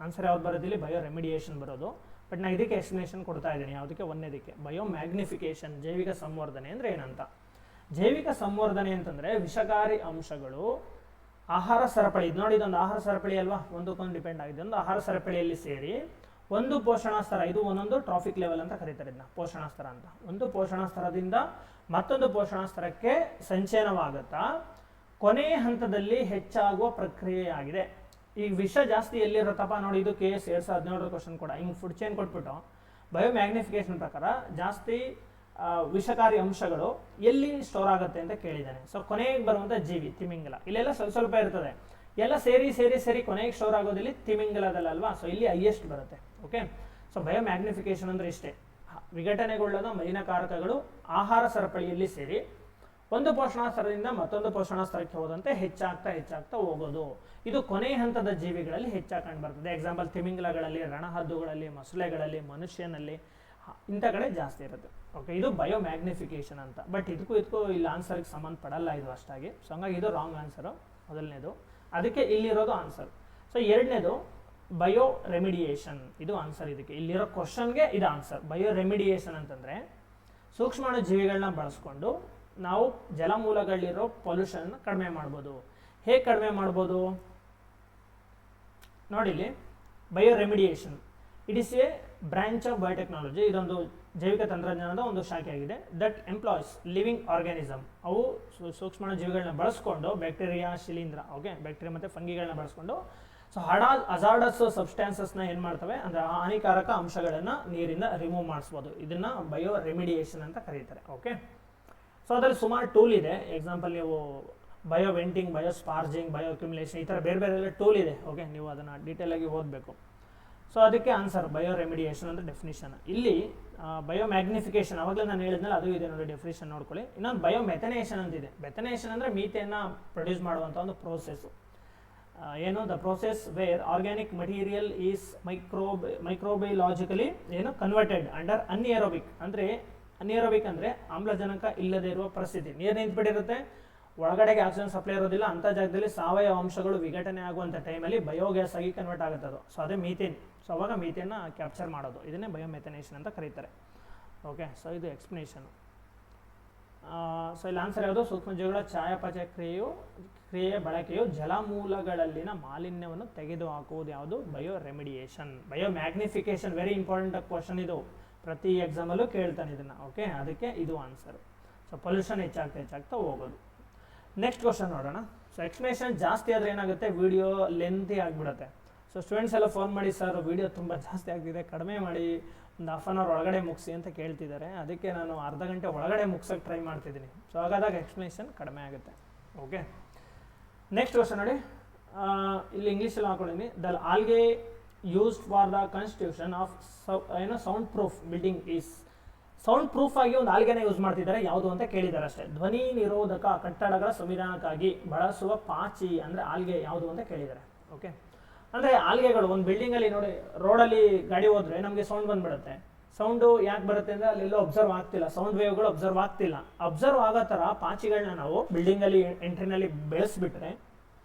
ಆನ್ಸರ್ ಯಾವ್ದು ಬರೋದಿಲ್ಲ, ಬಯೋ ರೆಮಿಡಿಯೇಷನ್ ಬರೋದು. ಬಟ್ ನಾನು ಇದಕ್ಕೆ ಎಕ್ಸ್ಪ್ಲನೇಷನ್ ಕೊಡ್ತಾ ಇದ್ದೀನಿ. ಯಾವುದಕ್ಕೆ? ಒಂದೇದಕ್ಕೆ. ಬಯೋ ಮ್ಯಾಗ್ನಿಫಿಕೇಷನ್, ಜೈವಿಕ ಸಂವರ್ಧನೆ ಅಂದರೆ ಏನಂತ. ಜೈವಿಕ ಸಂವರ್ಧನೆ ಅಂತಂದರೆ ವಿಷಕಾರಿ ಅಂಶಗಳು ಆಹಾರ ಸರಪಳಿ, ಇದು ನೋಡಿ, ಇದೊಂದು ಆಹಾರ ಸರಪಳಿ ಅಲ್ವಾ, ಒಂದಕ್ಕೊಂದು ಡಿಪೆಂಡ್ ಆಗಿದೆ. ಒಂದು ಆಹಾರ ಸರಪಳಿಯಲ್ಲಿ ಸೇರಿ ಒಂದು ಪೋಷಣಾ ಸ್ತರ, ಇದು ಒಂದೊಂದು ಟ್ರಾಫಿಕ್ ಲೆವೆಲ್ ಅಂತ ಕರೀತಾರೆ ಇದನ್ನ, ಪೋಷಣಾ ಸ್ತರ ಅಂತ. ಒಂದು ಪೋಷಣಾ ಸ್ತರದಿಂದ ಮತ್ತೊಂದು ಪೋಷಣಾ ಸ್ತರಕ್ಕೆ ಸಂಚಯನವಾಗುತ್ತಾ ಕೊನೆಯ ಹಂತದಲ್ಲಿ ಹೆಚ್ಚಾಗುವ ಪ್ರಕ್ರಿಯೆಯಾಗಿದೆ. ಈ ವಿಷ ಜಾಸ್ತಿ ಎಲ್ಲಿರುತ್ತಪ್ಪ ನೋಡಿ, ಇದು KS 2017 ಕ್ವಶನ್ ಕೂಡ ಹಿಂಗೆ ಫುಡ್ ಚೈನ್ ಕೊಟ್ಬಿಟ್ಟು ಬಯೋ ಮ್ಯಾಗ್ನಿಫಿಕೇಷನ್ ಪ್ರಕಾರ ಜಾಸ್ತಿ ವಿಷಕಾರಿ ಅಂಶಗಳು ಎಲ್ಲಿ ಸ್ಟೋರ್ ಆಗುತ್ತೆ ಅಂತ ಕೇಳಿದ್ದಾನೆ. ಸೊ ಕೊನೆಗೆ ಬರುವಂಥ ಜೀವಿ ತಿಮಿಂಗಲ, ಇಲ್ಲೆಲ್ಲ ಸ್ವಲ್ಪ ಸ್ವಲ್ಪ ಇರ್ತದೆ, ಎಲ್ಲ ಸೇರಿ ಸೇರಿ ಸೇರಿ ಕೊನೆಗೆ ಸ್ಟೋರ್ ಆಗೋದಿಲ್ಲಿ ತಿಮಿಂಗಲದಲ್ವಾ. ಸೊ ಇಲ್ಲಿ ಹೈಯೆಸ್ಟ್ ಬರುತ್ತೆ. ಓಕೆ, ಸೊ ಬಯೋ ಮ್ಯಾಗ್ನಿಫಿಕೇಷನ್ ಅಂದರೆ ಇಷ್ಟೇ, ವಿಘಟನೆಗೊಳ್ಳದ ಮಲಿನಕಾರಕಗಳು ಆಹಾರ ಸರಪಳಿಯಲ್ಲಿ ಸೇರಿ ಒಂದು ಪೋಷಣಾ ಸ್ತರದಿಂದ ಮತ್ತೊಂದು ಪೋಷಣಾ ಸ್ತರಕ್ಕೆ ಹೋದಂತೆ ಹೆಚ್ಚಾಗ್ತಾ ಹೋಗೋದು. ಇದು ಕೊನೆಯ ಹಂತದ ಜೀವಿಗಳಲ್ಲಿ ಹೆಚ್ಚಾಗಿ ಕಂಡು ಬರ್ತದೆ. ಎಕ್ಸಾಂಪಲ್ ತಿಮಿಂಗಲಗಳಲ್ಲಿ, ರಣಹದ್ದುಗಳಲ್ಲಿ, ಮೊಸಳೆಗಳಲ್ಲಿ, ಮನುಷ್ಯನಲ್ಲಿ, ಇಂಥ ಕಡೆ ಜಾಸ್ತಿ ಇರುತ್ತೆ. ಓಕೆ, ಇದು ಬಯೋ ಮ್ಯಾಗ್ನಿಫಿಕೇಷನ್ ಅಂತ. ಬಟ್ ಇದಕ್ಕೂ ಇಲ್ಲಿ ಆನ್ಸರ್ಗೆ ಸಂಬಂಧಪಡಲ್ಲ ಇದು ಅಷ್ಟಾಗಿ. ಸೊ ಹಂಗಾಗಿ ಇದು ರಾಂಗ್ ಆನ್ಸರು ಮೊದಲನೇದು, ಅದಕ್ಕೆ ಇಲ್ಲಿರೋದು ಆನ್ಸರ್. ಸೊ ಎರಡನೇದು ಬಯೋ ರೆಮಿಡಿಯೇಷನ್, ಇದು ಆನ್ಸರ್. ಇದಕ್ಕೆ ಇಲ್ಲಿರೋ ಕ್ವಶನ್ಗೆ ಇದು ಆನ್ಸರ್. ಬಯೋ ರೆಮಿಡಿಯೇಷನ್ ಅಂತಂದರೆ ಸೂಕ್ಷ್ಮಾಣು ಜೀವಿಗಳನ್ನ ಬಳಸ್ಕೊಂಡು ನಾವು ಜಲಮೂಲಗಳಿರೋ ಪೊಲ್ಯೂಷನ್ನ ಕಡಿಮೆ ಮಾಡ್ಬೋದು. ಹೇಗೆ ಕಡಿಮೆ ಮಾಡ್ಬೋದು ನೋಡಿಲಿ. Bio remediation it is a branch of biotechnology. ಇದೊಂದು ಜೈವಿಕ ತಂತ್ರಜ್ಞಾನದ ಒಂದು ಶಾಖೆಯಾಗಿದೆ. ದಟ್ ಎಂಪ್ಲಾಯ್ಸ್ ಲಿವಿಂಗ್ ಆರ್ಗ್ಯಾನಿಸಮ್, ಅವು ಸೂಕ್ಷ್ಮಾಣು ಜೀವಿಗಳನ್ನ ಬಳಸ್ಕೊಂಡು ಬ್ಯಾಕ್ಟೀರಿಯಾ, ಶಿಲೀಂಧ್ರ, ಓಕೆ, ಬ್ಯಾಕ್ಟೀರಿಯಾ ಮತ್ತು ಫಂಗಿಗಳನ್ನ ಬಳಸ್ಕೊಂಡು ಸೊ ಹಜಾರ್ಡಸ್ ಸಬ್ಸ್ಟ್ಯಾನ್ಸಸ್ನ ಏನು ಮಾಡ್ತವೆ ಅಂದರೆ ಹಾನಿಕಾರಕ ಅಂಶಗಳನ್ನು ನೀರಿಂದ ರಿಮೂವ್ ಮಾಡಿಸ್ಬೋದು. ಇದನ್ನು ಬಯೋ ರೆಮಿಡಿಯೇಷನ್ ಅಂತ ಕರೀತಾರೆ. ಓಕೆ, ಸೊ ಅದರಲ್ಲಿ ಸುಮಾರು ಟೂಲ್ ಇದೆ. ಎಕ್ಸಾಂಪಲ್ ನೀವು bio venting, bio sparging, bio accumulation, ಈ ಥರ ಬೇರೆ ಬೇರೆ ಟೂಲ್ ಇದೆ. ಓಕೆ, ನೀವು ಅದನ್ನು ಡೀಟೇಲಾಗಿ ಓದಬೇಕು. ಸೊ ಅದಕ್ಕೆ ಆನ್ಸರ್ ಬಯೋ ರೆಮಿಡಿಯೇಷನ್ ಅಂದರೆ ಡೆಫಿನಿಷನ್. ಇಲ್ಲಿ ಬಯೋ ಮ್ಯಾಗ್ನಿಫಿಕೇಶನ್ ಅವಾಗಲೇ ನಾನು ಹೇಳಿದ್ನಲ್ಲ ಅದು ಇದೆ ನೋಡಿ, ಡೆಫಿನಿಷನ್ ನೋಡ್ಕೊಳ್ಳಿ. ಇನ್ನೊಂದು ಬಯೋ ಮೆಥನೇಷನ್ ಅಂತಿದೆ. ಮೆಥನೇಷನ್ ಅಂದರೆ ಮೀಥೇನ್ನ ಪ್ರೊಡ್ಯೂಸ್ ಮಾಡುವಂಥ ಒಂದು ಪ್ರೋಸೆಸ್ಸು. ಏನು the process where organic material is microbiologically ಏನು ಕನ್ವರ್ಟೆಡ್ ಅಂಡರ್ ಅನ್ಏರೋಬಿಕ್. ಅಂದರೆ ಅನ್ಏರೋಬಿಕ್ ಅಂದರೆ ಆಮ್ಲಜನಕ ಇಲ್ಲದೆ ಇರುವ ಪರಿಸ್ಥಿತಿ. ನೀರು ನಿಂತುಬಿಟ್ಟಿರುತ್ತೆ, ಒಳಗಡೆಗೆ ಆಕ್ಸಿಜನ್ ಸಪ್ಲೈ ಇರೋದಿಲ್ಲ, ಅಂಥ ಜಾಗದಲ್ಲಿ ಸಾವಯವ ಅಂಶಗಳು ವಿಘಟನೆ ಆಗುವಂಥ ಟೈಮಲ್ಲಿ ಬಯೋಗ್ಯಾಸ್ ಆಗಿ ಕನ್ವರ್ಟ್ ಆಗುತ್ತೆ ಅದು. ಸೊ ಅದೇ ಮೀಥೇನ್. ಸೊ ಅವಾಗ ಮೀಥೇನ್ನ ಕ್ಯಾಪ್ಚರ್ ಮಾಡೋದು, ಇದನ್ನೇ ಬಯೋಮೆಥನೇಷನ್ ಅಂತ ಕರೀತಾರೆ. ಓಕೆ, ಸೊ ಇದು ಎಕ್ಸ್ಪ್ಲನೇಷನು. ಸೊ ಇಲ್ಲಿ ಆನ್ಸರ್ ಯಾವುದು? ಸೂಕ್ಷ್ಮಜೀವಿಗಳ ಚಯಾಪಚಯ ಕ್ರಿಯೆಯ ಬಳಕೆಯು ಜಲಮೂಲಗಳಲ್ಲಿನ ಮಾಲಿನ್ಯವನ್ನು ತೆಗೆದುಹಾಕುವುದು ಯಾವುದು? Bio remediation. Bio magnification very important question ಇದು, ಪ್ರತಿ ಎಕ್ಸಾಮಲ್ಲೂ ಕೇಳ್ತಾನೆ ಇದನ್ನು. ಓಕೆ, ಅದಕ್ಕೆ ಇದು ಆನ್ಸರು. ಸೊ ಪೊಲ್ಯೂಷನ್ ಹೆಚ್ಚಾಗ್ತಾ ಹೋಗೋದು. ನೆಕ್ಸ್ಟ್ ಕ್ವಶನ್ ನೋಡೋಣ. ಸೊ ಎಕ್ಸ್ಪ್ಲನೇಷನ್ ಜಾಸ್ತಿ ಆದರೆ ಏನಾಗುತ್ತೆ, ವಿಡಿಯೋ ಲೆಂತಿ ಆಗಿಬಿಡುತ್ತೆ. ಸೊ ಸ್ಟೂಡೆಂಟ್ಸ್ ಎಲ್ಲ ಫೋನ್ ಮಾಡಿ, ಸರ್ ವಿಡಿಯೋ ತುಂಬ ಜಾಸ್ತಿ ಆಗ್ತಿದೆ, ಕಡಿಮೆ ಮಾಡಿ, ಒಂದು ಹಾಫ್ ಆನ್ ಅವರ್ ಒಳಗಡೆ ಮುಗಿಸಿ ಅಂತ ಕೇಳ್ತಿದ್ದಾರೆ. ಅದಕ್ಕೆ ನಾನು ಅರ್ಧ ಗಂಟೆ ಒಳಗಡೆ ಮುಗಿಸೋಕ್ಕೆ ಟ್ರೈ ಮಾಡ್ತಿದ್ದೀನಿ. ಸೊ ಹಾಗಾದಾಗ ಎಕ್ಸ್ಪ್ಲನೇಷನ್ ಕಡಿಮೆ ಆಗುತ್ತೆ. ಓಕೆ, ನೆಕ್ಸ್ಟ್ ಕ್ವಶನ್ ನೋಡಿ. ಇಲ್ಲಿ ಇಂಗ್ಲೀಷಲ್ಲಿ ಹಾಕೊಂಡಿದ್ದೀನಿ. The algae used for the ಕನ್ಸ್ಟಿಟ್ಯೂಷನ್ of sound proof building is. Sound proof ಆಗಿ ಒಂದು ಆಲ್ಗೆನ ಯೂಸ್ ಮಾಡ್ತಿದ್ದಾರೆ, ಯಾವುದು ಅಂತ ಕೇಳಿದ್ದಾರೆ ಅಷ್ಟೇ. ಧ್ವನಿ ನಿರೋಧಕ ಕಟ್ಟಡಗಳ ಸಂವಿಧಾನಕ್ಕಾಗಿ ಬಳಸುವ ಪಾಚಿ ಅಂದರೆ ಆಲ್ಗೆ ಯಾವುದು ಅಂತ ಕೇಳಿದ್ದಾರೆ. ಓಕೆ, ಅಂದರೆ ಆಲ್ಗೆಗಳು ಒಂದು ಬಿಲ್ಡಿಂಗಲ್ಲಿ ನೋಡಿ, ರೋಡಲ್ಲಿ ಗಾಡಿ ಹೋದರೆ ನಮಗೆ ಸೌಂಡ್ ಬಂದುಬಿಡುತ್ತೆ. ಸೌಂಡು ಯಾಕೆ ಬರುತ್ತೆ ಅಂದರೆ ಅಲ್ಲೆಲ್ಲೋ ಅಬ್ಸರ್ವ್ ಆಗ್ತಿಲ್ಲ, ಸೌಂಡ್ ವೇವ್ಗಳು ಅಬ್ಸರ್ವ್ ಆಗ್ತಿಲ್ಲ. ಅಬ್ಸರ್ವ್ ಆಗೋ ಥರ ಪಾಚಿಗಳನ್ನ ನಾವು ಬಿಲ್ಡಿಂಗಲ್ಲಿ ಎಂಟ್ರಿನಲ್ಲಿ ಬೆಳೆಸ್ಬಿಟ್ರೆ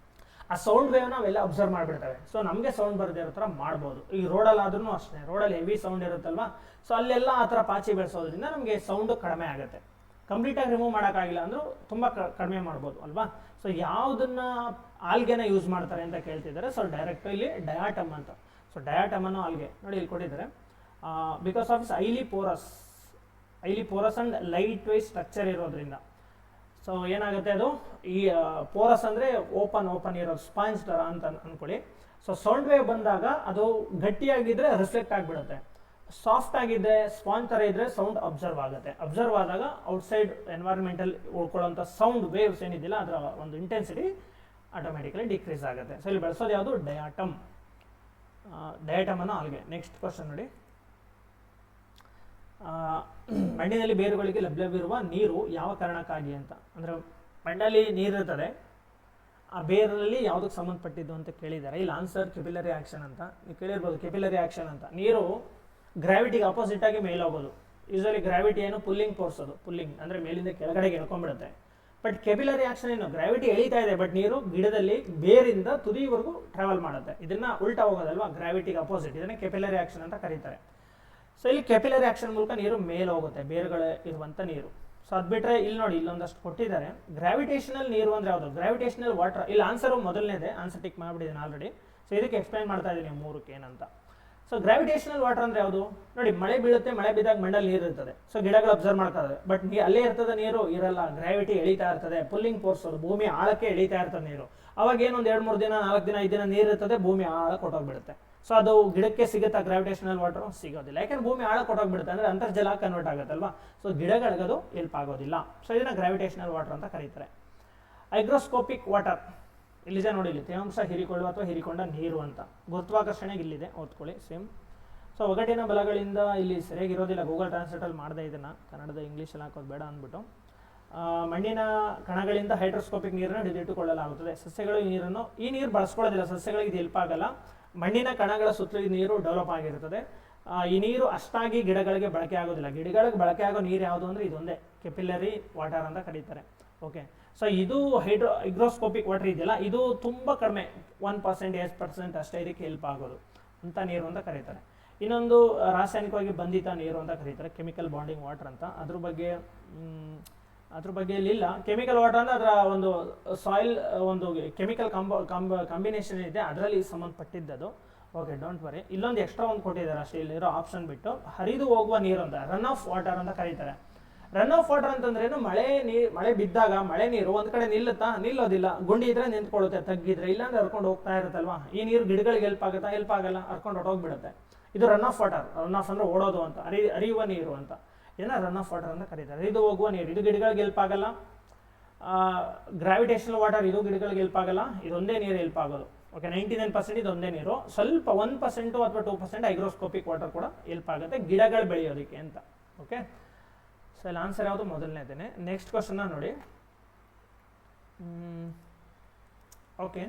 ಆ ಸೌಂಡ್ ವೇವ್ನ ಅವೆಲ್ಲ ಅಬ್ಸರ್ವ್ ಮಾಡಿಬಿಡ್ತವೆ. ಸೊ ನಮಗೆ ಸೌಂಡ್ ಬರದೇ ಇರೋ ಥರ ಮಾಡ್ಬೋದು. ಈ ರೋಡಲ್ಲಾದ್ರೂ ಅಷ್ಟೇ, ರೋಡಲ್ಲಿ ಹೆವಿ ಸೌಂಡ್ ಇರುತ್ತಲ್ವ, ಸೊ ಅಲ್ಲೆಲ್ಲ ಆ ಥರ ಪಾಚಿ ಬೆಳೆಸೋದ್ರಿಂದ ನಮಗೆ ಸೌಂಡು ಕಡಿಮೆ ಆಗುತ್ತೆ. ಕಂಪ್ಲೀಟಾಗಿ ರಿಮೂವ್ ಮಾಡೋಕ್ಕಾಗಿಲ್ಲ ಅಂದರೂ ತುಂಬ ಕಡಿಮೆ ಮಾಡ್ಬೋದು ಅಲ್ವಾ. ಸೊ ಯಾವುದನ್ನ ಆಲ್ಗೆನ ಯೂಸ್ ಮಾಡ್ತಾರೆ ಅಂತ ಕೇಳ್ತಿದ್ದಾರೆ. ಸೊ ಡೈರೆಕ್ಟ್ ಇಲ್ಲಿ ಡಯಾಟಮ್ ಅಂತ. ಸೊ ಡಯಾಟಮ್ ಅನ್ನೋ ಆಲ್ಗೆ ನೋಡಿ ಇಲ್ಲಿ ಕೊಟ್ಟಿದ್ದಾರೆ. Because of its highly porous and light weight structure ಇರೋದ್ರಿಂದ. ಸೊ ಏನಾಗುತ್ತೆ ಅದು, ಈ ಪೋರಸ್ ಅಂದರೆ ಓಪನ್ ಇರೋದು, ಸ್ಪಾಂಜ್ ಥರ ಅಂತ ಅಂದ್ಕೊಳ್ಳಿ. ಸೊ ಸೌಂಡ್ ವೇವ್ ಬಂದಾಗ ಅದು ಗಟ್ಟಿಯಾಗಿದ್ದರೆ ರಿಫ್ಲೆಕ್ಟ್ ಆಗಿಬಿಡುತ್ತೆ, ಸಾಫ್ಟ್ ಆಗಿದ್ದರೆ ಸ್ಪಾಂಜ್ ಥರ ಇದ್ದರೆ ಸೌಂಡ್ ಅಬ್ಸರ್ವ್ ಆಗುತ್ತೆ. ಅಬ್ಸರ್ವ್ ಆದಾಗ ಔಟ್ಸೈಡ್ ಎನ್ವೈರ್ಮೆಂಟಲ್ ಉಳ್ಕೊಳ್ಳೋಂಥ ಸೌಂಡ್ ವೇವ್ಸ್ ಏನಿದೆಯಲ್ಲ ಅದರ ಒಂದು ಇಂಟೆನ್ಸಿಟಿ ಆಟೋಮೆಟಿಕಲಿ ಡಿಕ್ರೀಸ್ ಆಗುತ್ತೆ. ಸೊ ಇಲ್ಲಿ ಬಳಸೋದು ಯಾವುದು? ಡಯಾಟಮ್ ಅನ್ನೋ ಆಲ್ಗೆ. ನೆಕ್ಸ್ಟ್ ಕ್ವಶನ್ ನೋಡಿ. ಮಣ್ಣಿನಲ್ಲಿ ಬೇರುಗಳಿಗೆ ಲಭ್ಯವಿರುವ ನೀರು ಯಾವ ಕಾರಣಕ್ಕಾಗಿ ಅಂತ. ಅಂದರೆ ಮಣ್ಣಲ್ಲಿ ನೀರಿರ್ತದೆ, ಆ ಬೇರಲ್ಲಿ ಯಾವುದಕ್ಕೆ ಸಂಬಂಧಪಟ್ಟಿದ್ದು ಅಂತ ಕೇಳಿದ್ದಾರೆ. ಇಲ್ಲಿ ಆನ್ಸರ್ ಕೆಪಿಲರಿ ಆ್ಯಕ್ಷನ್ ಅಂತ. ನೀವು ಕೇಳಿರ್ಬೋದು ಕೆಪಿಲರಿ ಆ್ಯಕ್ಷನ್ ಅಂತ. ನೀರು ಗ್ರಾವಿಟಿಗೆ ಆಪೋಸಿಟ್ ಆಗಿ ಮೇಲೆ ಹೋಗೋದು. ಯೂಶಲಿ ಗ್ರಾವಿಟಿ ಏನು ಪುಲ್ಲಿಂಗ್ ಫೋರ್ಸ್, ಅದು ಪುಲ್ಲಿಂಗ್ ಅಂದರೆ ಮೇಲಿಂದ ಕೆಳಗಡೆಗೆ ಎಳ್ಕೊಂಡ್ಬಿಡುತ್ತೆ. ಬಟ್ ಕೆಪಿಲರಿ ಆ್ಯಕ್ಷನ್ ಏನು, ಗ್ರಾವಿಟಿ ಎಳೀತಾ ಇದೆ ಬಟ್ ನೀರು ಗಿಡದಲ್ಲಿ ಬೇರಿಂದ ತುದಿವರೆಗೂ ಟ್ರಾವೆಲ್ ಮಾಡುತ್ತೆ. ಇದನ್ನ ಉಲ್ಟಾ ಹೋಗೋದಲ್ವಾ, ಗ್ರಾವಿಟಿಗೆ ಅಪೋಸಿಟ್. ಇದನ್ನೇ ಕೆಪಿಲರಿ ಆ್ಯಕ್ಷನ್ ಅಂತ ಕರೀತಾರೆ. ಸೊ ಇಲ್ಲಿ ಕೆಪಿಲರಿ ಆ್ಯಕ್ಷನ್ ಮೂಲಕ ನೀರು ಮೇಲೆ ಹೋಗುತ್ತೆ, ಬೇರುಗಳು ಇರುವಂಥ ನೀರು. ಸೊ ಅದು ಬಿಟ್ಟರೆ ಇಲ್ಲಿ ನೋಡಿ, ಇಲ್ಲೊಂದಷ್ಟು ಕೊಟ್ಟಿದ್ದಾರೆ. ಗ್ರಾವಿಟೇಷನಲ್ ನೀರು ಅಂದರೆ ಯಾವುದು? Gravitational water. ಇಲ್ಲಿ ಆನ್ಸರು ಮೊದಲನೇದೇ, ಆನ್ಸರ್ ಟಿಕ್ ಮಾಡಿಬಿಟ್ಟಿದ್ದೀನಿ ಆಲ್ರೆಡಿ. ಸೊ ಇದಕ್ಕೆ ಎಕ್ಸ್ಪ್ಲೈನ್ ಮಾಡ್ತಾ ಇದ್ದೀನಿ ಮೂರಕ್ಕೆ ಏನಂತ. ಸೊ ಗ್ರಾವಿಟೇಷನಲ್ ವಾಟರ್ ಅಂದರೆ ಯಾವುದು ನೋಡಿ, ಮಳೆ ಬೀಳುತ್ತೆ, ಮಳೆ ಬಿದ್ದಾಗ ಮಂಡಲ್ಲಿ ನೀರು ಇರ್ತದೆ. ಸೊ ಗಿಡಗಳು ಅಬ್ಸರ್ವ್ ಮಾಡ್ತಾರೆ, ಬಟ್ ಅಲ್ಲೇ ಇರ್ತದೆ ನೀರು ಇರಲ್ಲ, ಗ್ರಾವಿಟಿ ಎಳೀತಾ ಇರ್ತದೆ, ಪುಲ್ಲಿಂಗ್ ಫೋರ್ಸ್, ಅದು ಭೂಮಿ ಆಳಕ್ಕೆ ಎಳೀತಾ ಇರ್ತದೆ ನೀರು. ಅವಾಗ ಏನೊಂದು 2-3 ದಿನ 4 ದಿನ 5 ದಿನ ನೀರು ಇರ್ತದೆ, ಭೂಮಿ ಆಳ ಕೊಟ್ಟೋಗ್ಬಿಡುತ್ತೆ. ಸೊ ಅದು ಗಿಡಕ್ಕೆ ಸಿಗುತ್ತಾ ಗ್ರಾವಿಟೇಷನಲ್ ವಾಟರ್? ಸಿಗೋದಿಲ್ಲ. ಯಾಕೆಂದ್ರೆ ಭೂಮಿ ಆಳ ಕೊಟ್ಟೋಗ್ಬಿಡುತ್ತೆ, ಅಂದರೆ ಅಂತರ್ಜಲ ಕನ್ವರ್ಟ್ ಆಗುತ್ತಲ್ವಾ. ಸೊ ಗಿಡಗಳಿಗದು ಹೆಲ್ಪ್ ಆಗೋದಿಲ್ಲ. ಸೊ ಇದನ್ನ ಗ್ರಾವಿಟೇಷನಲ್ ವಾಟರ್ ಅಂತ ಕರೀತಾರೆ. ಹೈಗ್ರೋಸ್ಕೋಪಿಕ್ ವಾಟರ್ ಇಲ್ಲಿದೆ ನೋಡಿ, ಇಲ್ಲಿ ತೇವಾಂಶ ಹೀರಿಕೊಳ್ಳುವ ಅಥವಾ ಹೀರಿಕೊಂಡ ನೀರು ಅಂತ. ಗುರುತ್ವಾಕರ್ಷಣೆಗೆ ಇಲ್ಲಿದೆ, ಓದ್ಕೊಳ್ಳಿ ಸೇಮ್. ಸೊ ಒಗಟಿನ ಬಲಗಳಿಂದ ಇಲ್ಲಿ ಸರಿಯಾಗಿರೋದಿಲ್ಲ, ಗೂಗಲ್ ಟ್ರಾನ್ಸ್ಲೇಟಲ್ಲಿ ಮಾಡಿದೆ ಇದನ್ನು, ಕನ್ನಡದ ಇಂಗ್ಲೀಷಲ್ಲಿ ಹಾಕೋದು ಬೇಡ ಅಂದ್ಬಿಟ್ಟು. ಮಣ್ಣಿನ ಕಣಗಳಿಂದ ಹೈಡ್ರೋಸ್ಕೋಪಿಕ್ ನೀರನ್ನು ಹಿಡಿದಿಟ್ಟುಕೊಳ್ಳಲಾಗುತ್ತದೆ. ಸಸ್ಯಗಳು ಈ ನೀರು ಬಳಸ್ಕೊಳ್ಳೋದಿಲ್ಲ, ಸಸ್ಯಗಳಿಗೆ ಇದು ಹೆಲ್ಪ್ ಆಗಲ್ಲ. ಮಣ್ಣಿನ ಕಣಗಳ ಸುತ್ತಲೂ ಈ ನೀರು ಡೆವಲಪ್ ಆಗಿರ್ತದೆ. ಈ ನೀರು ಅಷ್ಟಾಗಿ ಗಿಡಗಳಿಗೆ ಬಳಕೆ ಆಗೋದಿಲ್ಲ. ಗಿಡಗಳಿಗೆ ಬಳಕೆ ಆಗೋ ನೀರು ಯಾವುದು ಅಂದರೆ ಇದೊಂದೇ, ಕೆಪಿಲರಿ ವಾಟರ್ ಅಂತ ಕರೀತಾರೆ. ಓಕೆ, ಸೊ ಇದು ಹೈಗ್ರೋಸ್ಕೋಪಿಕ್ ವಾಟರ್ ಇದೆಯಲ್ಲ, ಇದು ತುಂಬ ಕಡಿಮೆ, 1% 8% ಅಷ್ಟೇ ಇದಕ್ಕೆ ಹೆಲ್ಪ್ ಆಗೋದು ಅಂತ ನೀರು ಅಂತ ಕರೀತಾರೆ. ಇನ್ನೊಂದು ರಾಸಾಯನಿಕವಾಗಿ ಬಂಧಿತ ನೀರು ಅಂತ ಕರೀತಾರೆ, ಕೆಮಿಕಲ್ ಬಾಂಡಿಂಗ್ ವಾಟರ್ ಅಂತ. ಅದ್ರ ಬಗ್ಗೆ ಇಲ್ಲಿಲ್ಲ. ಕೆಮಿಕಲ್ ವಾಟರ್ ಅಂದರೆ ಅದರ ಒಂದು ಸಾಯಿಲ್ ಒಂದು ಕೆಮಿಕಲ್ ಕಾಂಬಿನೇಷನ್ ಇದೆ, ಅದರಲ್ಲಿ ಸಂಬಂಧಪಟ್ಟಿದ್ದದು. Okay, don't worry. ಇಲ್ಲೊಂದು ಎಕ್ಸ್ಟ್ರಾ ಒಂದು ಕೊಟ್ಟಿದ್ದಾರೆ ಅಷ್ಟೇ, ಇಲ್ಲಿರೋ ಆಪ್ಷನ್ ಬಿಟ್ಟು. ಹರಿದು ಹೋಗುವ ನೀರು ಅಂತ, ರನ್ ಆಫ್ ವಾಟರ್ ಅಂತ ಕರೀತಾರೆ. ರನ್ ಆಫ್ ವಾಟರ್ ಅಂತಂದ್ರೇನು, ಮಳೆ ಬಿದ್ದಾಗ ಮಳೆ ನೀರು ಒಂದು ಕಡೆ ನಿಲ್ಲೋದಿಲ್ಲ. ಗುಂಡಿ ಇದ್ರೆ ನಿಂತ್ಕೊಳ್ಳುತ್ತೆ, ತಗ್ಗಿದ್ರೆ, ಇಲ್ಲಾಂದ್ರೆ ಹರ್ಕೊಂಡು ಹೋಗ್ತಾ ಇರುತ್ತಲ್ವಾ. ಈ ನೀರು ಗಿಡಗಳಿಗೆ ಹೆಲ್ಪ್ ಆಗುತ್ತಾ? ಹೆಲ್ಪ್ ಆಗಲ್ಲ, ಹರ್ಕೊಂಡು ಹೊಟ್ಟೋಗ್ಬಿಡುತ್ತೆ. ಇದು run of water. Run of ಅಂದ್ರೆ ಓಡೋದು ಅಂತ, ಹರಿಯುವ ನೀರು ಅಂತ. ಇದನ್ನ ರನ್ ಆಫ್ ವಾಟರ್ ಅಂತ ಕರೀತಾರೆ. ಇದು ಹೋಗುವ ನೀರು, ಇದು ಗಿಡಗಳಿಗೆ ಹೆಲ್ಪ್ ಆಗಲ್ಲ. ಗ್ರಾವಿಟೇಷನಲ್ ವಾಟರ್, ಇದು ಗಿಡಗಳಿಗೆ ಹೆಲ್ಪ್ ಆಗಲ್ಲ, ಇದೊಂದೇ ನೀರು ಹೆಲ್ಪ್ ಆಗೋದು. ಓಕೆ 99% ಇದೊಂದೇ ನೀರು, ಸ್ವಲ್ಪ 1% ಅಥವಾ 2% ಹೈಗ್ರೋಸ್ಕೋಪಿಕ್ ವಾಟರ್ ಕೂಡ ಹೆಲ್ಪ್ ಆಗುತ್ತೆ ಗಿಡಗಳು ಬೆಳೆಯೋದಕ್ಕೆ ಅಂತ. ಓಕೆ, ಸೊ ಇಲ್ಲಿ ಆನ್ಸರ್ ಯಾವುದು ಮೊದಲನೇದೇನೆ. ನೆಕ್ಸ್ಟ್ ಕ್ವಶನ್ನ ನೋಡಿ. ಓಕೆ